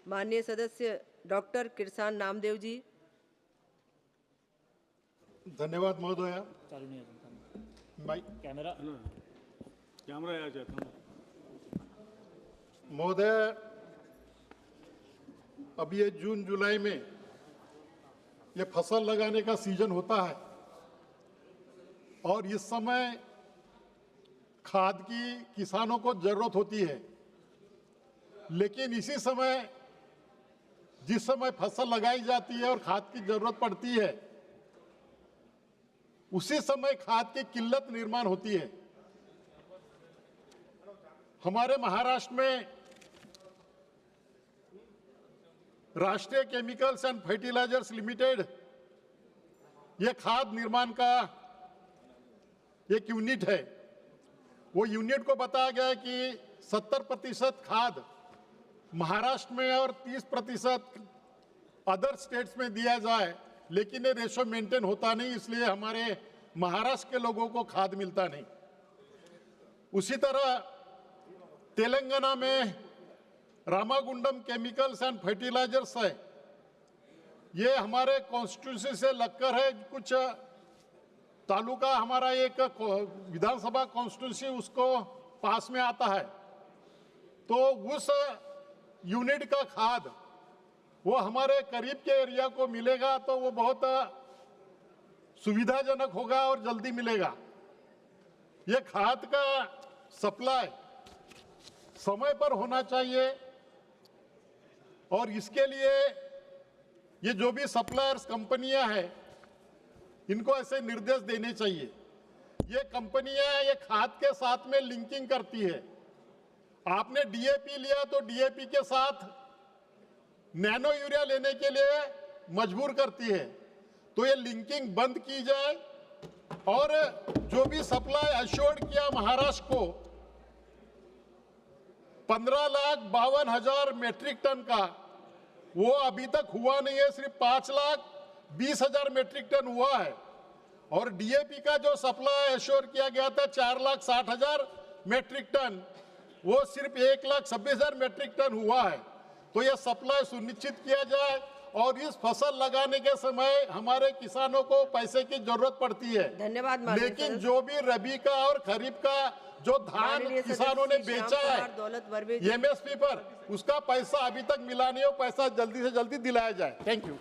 माननीय सदस्य डॉक्टर किरसान नामदेव जी। धन्यवाद महोदय। चालू नहीं है माइक कैमरा आ जाता हूँ। महोदय, अब ये जून जुलाई में ये फसल लगाने का सीजन होता है और इस समय खाद की किसानों को जरूरत होती है, लेकिन इसी समय जिस समय फसल लगाई जाती है और खाद की जरूरत पड़ती है, उसी समय खाद की किल्लत निर्माण होती है। हमारे महाराष्ट्र में राष्ट्रीय केमिकल्स एंड फर्टिलाइजर्स लिमिटेड ये खाद निर्माण का एक यूनिट है। वो यूनिट को बताया गया है कि 70% खाद महाराष्ट्र में और 30% अदर स्टेट्स में दिया जाए, लेकिन ये रेशो मेंटेन होता नहीं, इसलिए हमारे महाराष्ट्र के लोगों को खाद मिलता नहीं। उसी तरह तेलंगाना में रामागुंडम केमिकल्स एंड फर्टिलाइजर्स है, ये हमारे कॉन्स्टिट्यूंसी से लगकर है, कुछ तालुका हमारा एक विधानसभा कॉन्स्टिट्यूंसी उसको पास में आता है, तो उस यूनिट का खाद वो हमारे करीब के एरिया को मिलेगा तो वो बहुत सुविधाजनक होगा और जल्दी मिलेगा। ये खाद का सप्लाई समय पर होना चाहिए और इसके लिए ये जो भी सप्लायर्स कंपनियां हैं इनको ऐसे निर्देश देने चाहिए। ये कंपनियां ये खाद के साथ में लिंकिंग करती है। आपने डीएपी लिया तो डीएपी के साथ नैनो यूरिया लेने के लिए मजबूर करती है, तो ये लिंकिंग बंद की जाए और जो भी सप्लाई अश्योर्ड किया महाराष्ट्र को 15,52,000 मैट्रिक टन का, वो अभी तक हुआ नहीं है, सिर्फ 5,20,000 मैट्रिक टन हुआ है। और डीएपी का जो सप्लाई एश्योर किया गया था 4,60,000 मैट्रिक टन, वो सिर्फ 1,26,000 मैट्रिक टन हुआ है। तो यह सप्लाई सुनिश्चित किया जाए और इस फसल लगाने के समय हमारे किसानों को पैसे की जरूरत पड़ती है। धन्यवाद। लेकिन जो भी रबी का और खरीफ का जो धान किसानों ने बेचा है एमएसपी पर, उसका पैसा अभी तक मिला नहीं हो, पैसा जल्दी से जल्दी दिलाया जाए। Thank you.